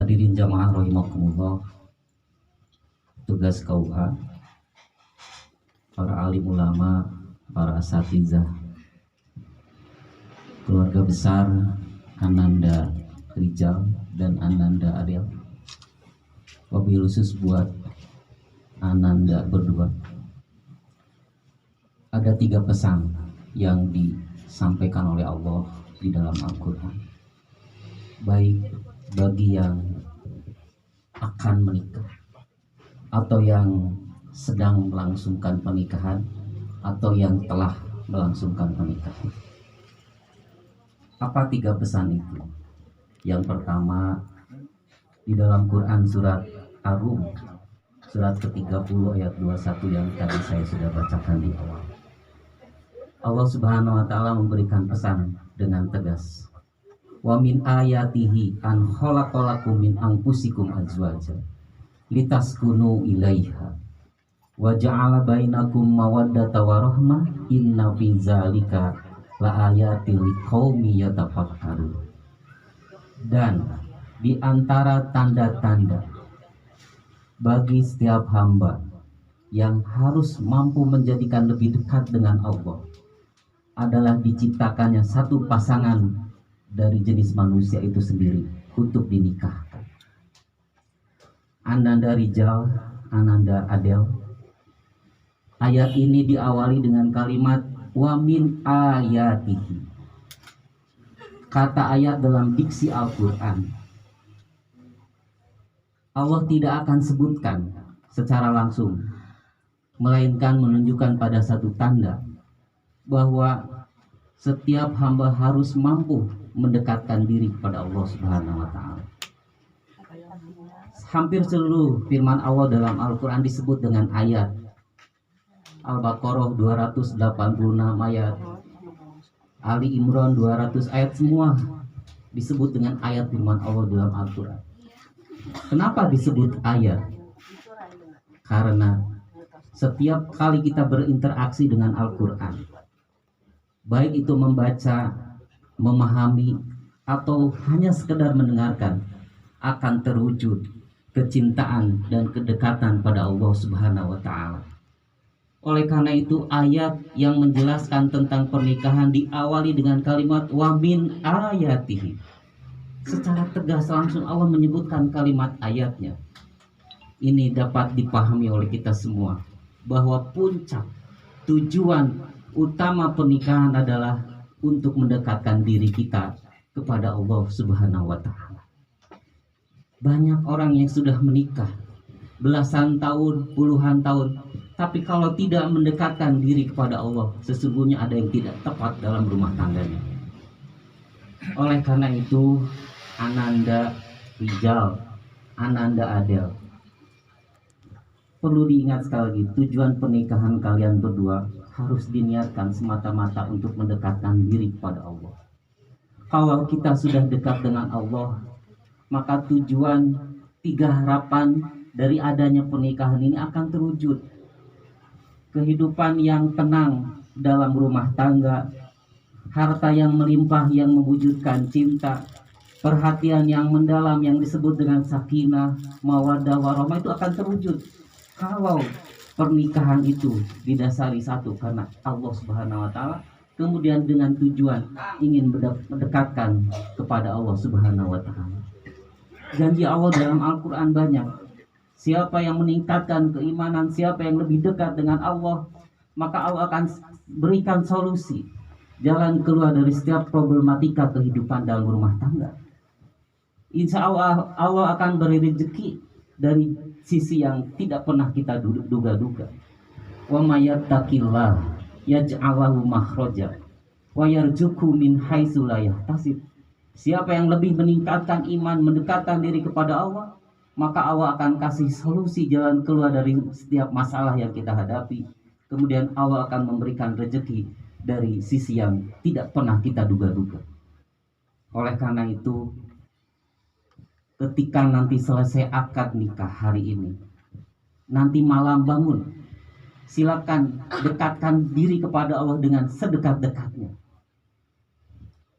Hadirin jamaah rahimakumullah, tugas KUA, para alim ulama, para asatizah, keluarga besar Ananda Rijal dan Ananda Ariel, wabil khusus buat Ananda berdua. Ada 3 pesan yang disampaikan oleh Allah di dalam Al-Quran, baik bagi yang akan menikah atau yang sedang melangsungkan pernikahan atau yang telah melangsungkan pernikahan. Apa 3 pesan itu? Yang pertama, di dalam Quran surat Ar-Rum surat ke-30 ayat 21 yang tadi saya sudah bacakan di awal. Allah Subhanahu wa taala memberikan pesan dengan tegas. Wa min ayatihi an khalaqalakum min anfusikum azwaja litaskunu ilaiha wa ja'ala bainakum mawaddata wa rahmah inna fi dzalika laayatil liqaumi yatafakkarun. Dan di antara tanda-tanda bagi setiap hamba yang harus mampu menjadikan lebih dekat dengan Allah adalah diciptakannya satu pasangan dari jenis manusia itu sendiri untuk dinikahkan. Ananda Rijal, Ananda Adel. Ayat ini diawali dengan kalimat wa min ayatihi. Kata ayat dalam diksi Al-Quran, Allah tidak akan sebutkan secara langsung, melainkan menunjukkan pada satu tanda bahwa setiap hamba harus mampu mendekatkan diri kepada Allah Subhanahu wa taala. Hampir seluruh firman Allah dalam Al-Quran disebut dengan ayat. Al-Baqarah 286 ayat, Ali Imran 200 ayat, semua disebut dengan ayat firman Allah dalam Al-Quran. Kenapa disebut ayat? Karena setiap kali kita berinteraksi dengan Al-Quran, baik itu membaca, memahami, atau hanya sekedar mendengarkan, akan terwujud kecintaan dan kedekatan pada Allah Subhanahu wa taala. Oleh karena itu, ayat yang menjelaskan tentang pernikahan diawali dengan kalimat wa min ayatihi. Secara tegas langsung Allah menyebutkan kalimat ayatnya. Ini dapat dipahami oleh kita semua bahwa puncak tujuan utama pernikahan adalah untuk mendekatkan diri kita kepada Allah Subhanahu wa taala. Banyak orang yang sudah menikah belasan tahun, puluhan tahun, tapi kalau tidak mendekatkan diri kepada Allah, sesungguhnya ada yang tidak tepat dalam rumah tangganya. Oleh karena itu, Ananda Rijal, Ananda Adel, perlu diingat sekali lagi, tujuan pernikahan kalian berdua harus diniatkan semata-mata untuk mendekatkan diri kepada Allah. Kalau kita sudah dekat dengan Allah, maka tujuan 3 harapan dari adanya pernikahan ini akan terwujud. Kehidupan yang tenang dalam rumah tangga, harta yang melimpah yang mewujudkan cinta, perhatian yang mendalam yang disebut dengan sakinah, mawaddah, warahmah itu akan terwujud kalau pernikahan itu didasari satu karena Allah Subhanahu wa taala, kemudian dengan tujuan ingin mendekatkan kepada Allah Subhanahu wa taala. Janji Allah dalam Al-Quran banyak. Siapa yang meningkatkan keimanan, siapa yang lebih dekat dengan Allah, maka Allah akan berikan solusi, jalan keluar dari setiap problematika kehidupan dalam rumah tangga. Insya Allah Allah akan beri rezeki dari sisi yang tidak pernah kita duga-duga. Wa may yattaqillah yaj'al lahu makhraja wa yarzuqhu min haitsu la yahtasib. Siapa yang lebih meningkatkan iman, mendekatkan diri kepada Allah, maka Allah akan kasih solusi jalan keluar dari setiap masalah yang kita hadapi. Kemudian Allah akan memberikan rezeki dari sisi yang tidak pernah kita duga-duga. Oleh karena itu, ketika nanti selesai akad nikah hari ini, nanti malam bangun, silakan dekatkan diri kepada Allah dengan sedekat-dekatnya.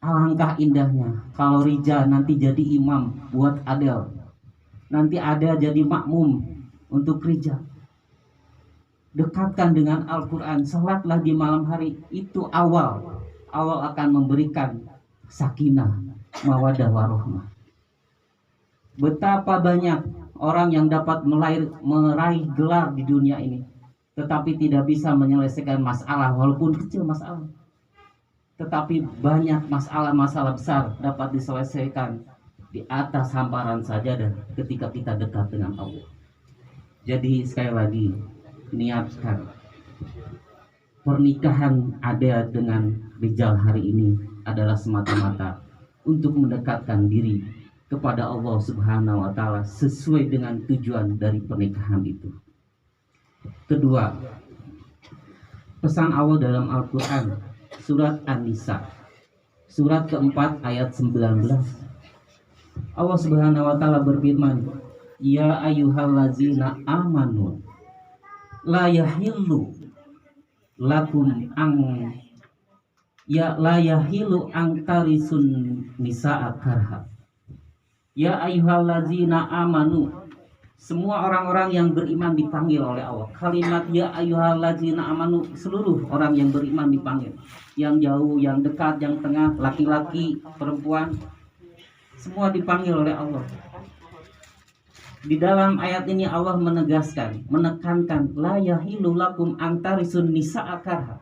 Alangkah indahnya kalau Rijal nanti jadi imam buat Adel, nanti ada jadi makmum untuk gereja. Dekatkan dengan Al-Quran, salatlah di malam hari. Itu awal akan memberikan sakinah, mawadah, warahmah. Betapa banyak orang yang dapat meraih gelar di dunia ini, tetapi tidak bisa menyelesaikan masalah, walaupun kecil masalah. Tetapi banyak masalah-masalah besar dapat diselesaikan di atas hamparan sajadah ketika kita dekat dengan Allah. Jadi sekali lagi, niatkan pernikahan ada dengan Rijal hari ini adalah semata-mata untuk mendekatkan diri kepada Allah Subhanahu wa Ta'ala sesuai dengan tujuan dari pernikahan itu. Kedua, pesan Allah dalam Al-Quran, surat An-Nisa, surat keempat ayat 19. Allah Subhanahu wa Ta'ala berfirman, ya ayyuhallazina amanu la yahillu lakum la yahilu ang tarisun nisa'a karha. Ya ayyuhallazina amanu, semua orang-orang yang beriman dipanggil oleh Allah. Kalimat ya ayyuhallazina amanu, seluruh orang yang beriman dipanggil. Yang jauh, yang dekat, yang tengah, laki-laki, perempuan, semua dipanggil oleh Allah. Di dalam ayat ini Allah menegaskan, menekankan la yahilu lakum antarisun nisa'a karha.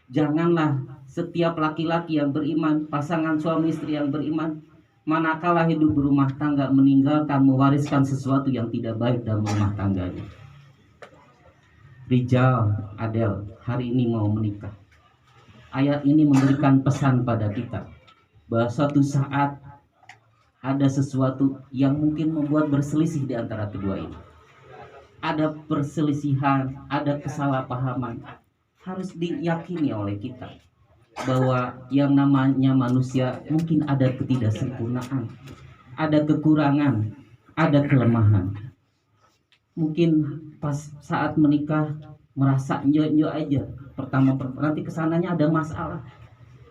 Janganlah setiap laki-laki yang beriman, pasangan suami istri yang beriman, manakala hidup berumah tangga, meninggalkan mewariskan sesuatu yang tidak baik dalam rumah tangganya. Rijal, Adel, hari ini mau menikah. Ayat ini memberikan pesan pada kita bahwa suatu saat ada sesuatu yang mungkin membuat berselisih di antara kedua ini. Ada perselisihan, ada kesalahpahaman. Harus diyakini oleh kita bahwa yang namanya manusia mungkin ada ketidaksempurnaan, ada kekurangan, ada kelemahan. Mungkin pas saat menikah merasa enjoy aja. Pertama nanti kesananya ada masalah.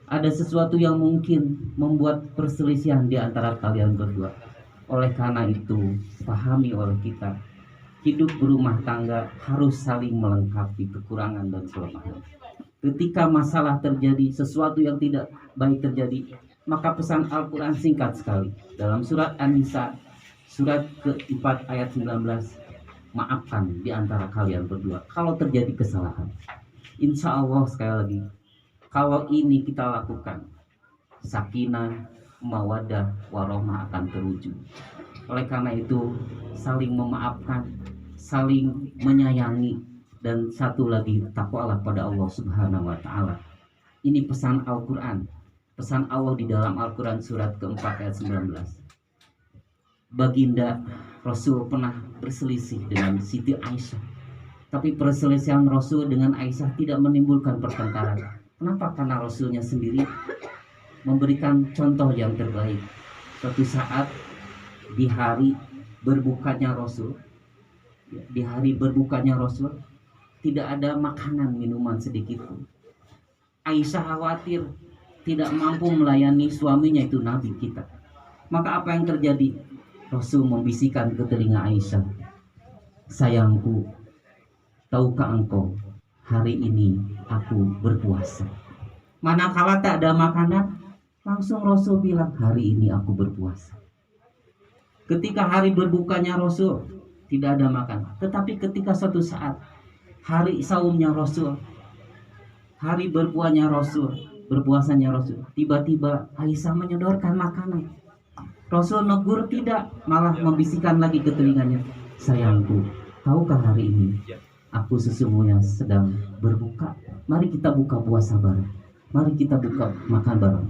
Ada sesuatu yang mungkin membuat perselisihan di antara kalian berdua. Oleh karena itu, pahami oleh kita, hidup berumah tangga harus saling melengkapi kekurangan dan kelemahan. Ketika masalah terjadi, sesuatu yang tidak baik terjadi, maka pesan Al-Quran singkat sekali. Dalam surat An-Nisa, surat ke-4 ayat 19, maafkan di antara kalian berdua kalau terjadi kesalahan. Insya Allah sekali lagi, kalau ini kita lakukan, sakinah, mawadah, warahmah akan terwujud. Oleh karena itu, saling memaafkan, saling menyayangi, dan satu lagi, takwalah pada Allah Subhanahu wa Ta'ala. Ini pesan Al-Quran, pesan Allah di dalam Al-Quran surat ke-4 ayat 19. Baginda Rasul pernah berselisih dengan Siti Aisyah, tapi perselisihan Rasul dengan Aisyah tidak menimbulkan pertengkaran. Kenapa? Karena Rasulnya sendiri memberikan contoh yang terbaik. Suatu saat di hari berbukanya Rasul, tidak ada makanan minuman sedikit pun. Aisyah khawatir tidak mampu melayani suaminya, itu Nabi kita. Maka apa yang terjadi? Rasul membisikkan ke telinga Aisyah, sayangku, tahukah engkau, hari ini aku berpuasa. Manakala tak ada makanan, langsung Rasul bilang, hari ini aku berpuasa. Ketika hari berbukanya Rasul, tidak ada makanan. Tetapi ketika suatu saat, hari saumnya Rasul, hari berpuasanya Rasul, tiba-tiba Aisyah menyodorkan makanan. Rasul negur tidak, malah membisikkan lagi ke telinganya, sayangku, tahukah hari ini aku sesungguhnya sedang berbuka. Mari kita buka puasa bareng. Mari kita buka makan bareng.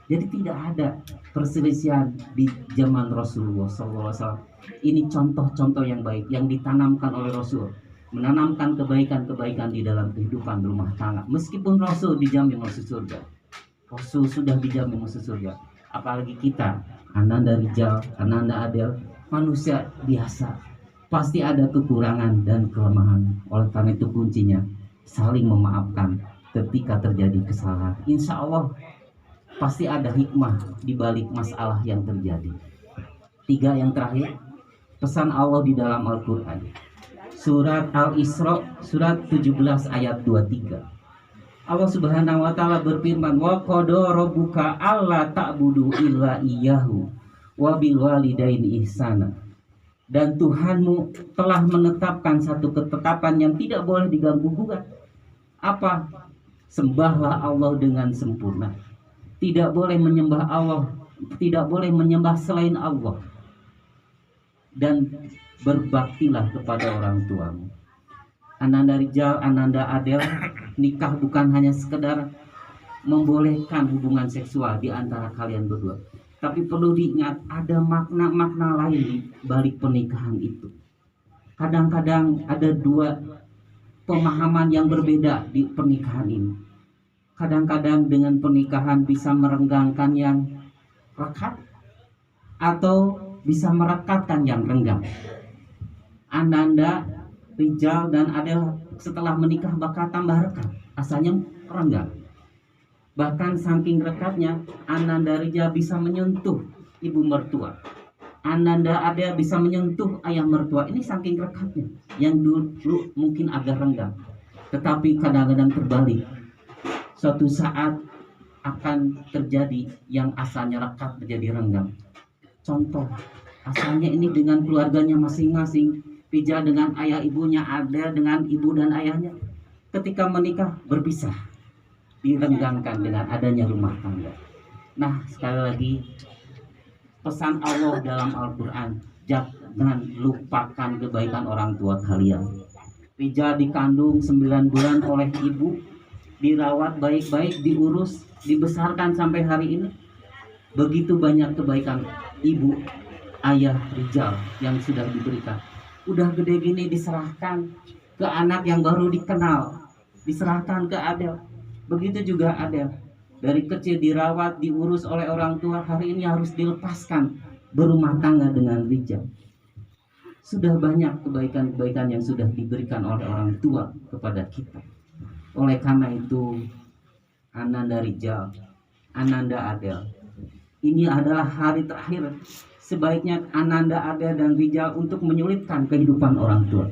Jadi tidak ada perselisihan di zaman Rasulullah SAW. Ini contoh-contoh yang baik yang ditanamkan oleh Rasul, menanamkan kebaikan-kebaikan di dalam kehidupan rumah tangga. Meskipun Rasul dijamin masuk surga, Rasul sudah dijamin masuk surga. Apalagi kita, Ananda Rijal, Ananda Adel, manusia biasa, pasti ada kekurangan dan kelemahan. Oleh karena itu kuncinya saling memaafkan ketika terjadi kesalahan. Insya Allah pasti ada hikmah di balik masalah yang terjadi. 3 yang terakhir, pesan Allah di dalam Al-Quran. Surat Al-Isra, surat 17 ayat 23. Allah Subhanahu wa Ta'ala berfirman, wa qada rabbuka alla ta'budu illa iyyahu wa bil walidaini ihsana. Dan Tuhanmu telah menetapkan satu ketetapan yang tidak boleh diganggu gugat. Apa? Sembahlah Allah dengan sempurna. Tidak boleh menyembah Allah, tidak boleh menyembah selain Allah. Dan berbaktilah kepada orang tuamu. Ananda Rijal, Ananda Adel, nikah bukan hanya sekedar membolehkan hubungan seksual di antara kalian berdua, tapi perlu diingat ada makna-makna lain di balik pernikahan itu. Kadang-kadang ada dua pemahaman yang berbeda di pernikahan ini. Kadang-kadang dengan pernikahan bisa merenggangkan yang rekat atau bisa merekatkan yang renggang. Ananda Rijal dan Adel setelah menikah bakal tambah rekat, asalnya renggang. Bahkan saking rekatnya, Ananda Rijal bisa menyentuh ibu mertua, Ananda Adel bisa menyentuh ayah mertua. Ini saking rekatnya, yang dulu mungkin agak renggang, tetapi kadang-kadang terbalik. Suatu saat akan terjadi yang asalnya rekat menjadi renggang. Contoh, asalnya ini dengan keluarganya masing-masing, Rijal dengan ayah ibunya, Adel dengan ibu dan ayahnya, ketika menikah berpisah, direnggangkan dengan adanya rumah tangga. Nah, sekali lagi pesan Allah dalam Al-Quran, jangan lupakan kebaikan orang tua kalian. Rijal dikandung 9 bulan oleh ibu, dirawat baik-baik, diurus, dibesarkan sampai hari ini. Begitu banyak kebaikan ibu, ayah Rijal yang sudah diberikan. Udah gede gini diserahkan ke anak yang baru dikenal, diserahkan ke Adel. Begitu juga Adel, dari kecil dirawat, diurus oleh orang tua, hari ini harus dilepaskan berumah tangga dengan Rijal. Sudah banyak kebaikan-kebaikan yang sudah diberikan oleh orang tua kepada kita. Oleh karena itu, Ananda Rijal, Ananda Adel, ini adalah hari terakhir sebaiknya Ananda Adel dan Rijal untuk menyulitkan kehidupan orang tua.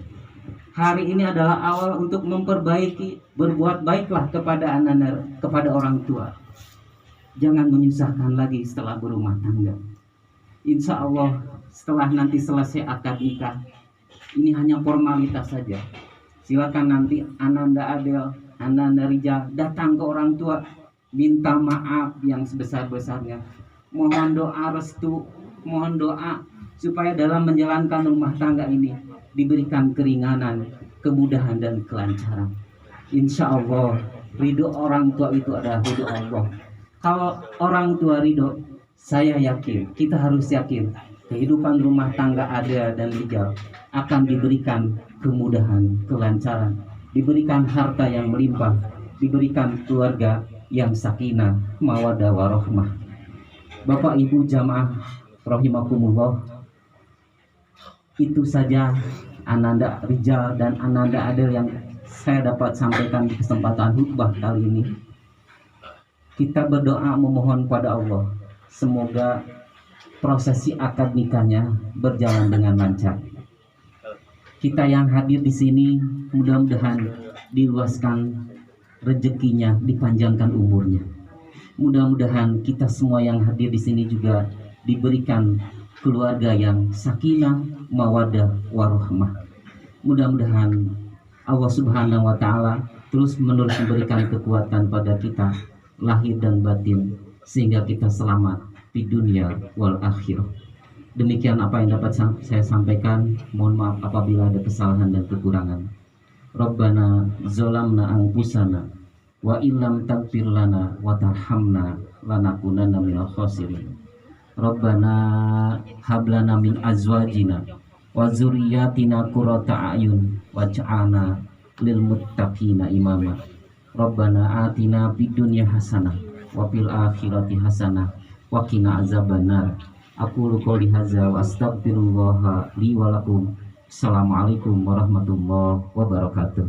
Hari ini adalah awal untuk memperbaiki, berbuat baiklah kepada Ananda, kepada orang tua. Jangan menyusahkan lagi setelah berumah tangga. Insya Allah setelah nanti selesai akad nikah, ini hanya formalitas saja. Silakan nanti Ananda Adel, Ananda Rijal datang ke orang tua, minta maaf yang sebesar-besarnya. Mohon doa restu, mohon doa supaya dalam menjalankan rumah tangga ini diberikan keringanan, kemudahan dan kelancaran. Insya Allah ridho orang tua itu adalah ridho Allah. Kalau orang tua ridho, saya yakin, kita harus yakin kehidupan rumah tangga Adel dan Rijal akan diberikan kemudahan, kelancaran, diberikan harta yang melimpah, diberikan keluarga yang sakinah, mawaddah warahmah. Bapak Ibu jamaah rahimakumullah, itu saja Ananda Rijal dan Ananda Adel yang saya dapat sampaikan di kesempatan khutbah kali ini. Kita berdoa memohon pada Allah, semoga prosesi akad nikahnya berjalan dengan lancar. Kita yang hadir di sini mudah-mudahan diluaskan rezekinya, dipanjangkan umurnya. Mudah-mudahan kita semua yang hadir di sini juga diberikan keluarga yang sakinah, mawaddah, warahmah. Mudah-mudahan Allah Subhanahu wa Ta'ala terus menerus memberikan kekuatan pada kita lahir dan batin sehingga kita selamat di dunia wal akhirah. Demikian apa yang dapat saya sampaikan. Mohon maaf apabila ada kesalahan dan kekurangan. Rabbana zolamna anfusana wa illam taghfir lana wa tarhamna lanakunanna minal khasirin. Rabbana hablana min azwajina wa dzurriyyatina qurrata a'yun waj'alna lil muttaqina imama. Rabbana atina fid dunya hasanah wa fil akhirati hasanah wa qina azabannar. Aqulu qouli hadza wa astaghfirullah li wa lakum. Assalamualaikum warahmatullahi wabarakatuh.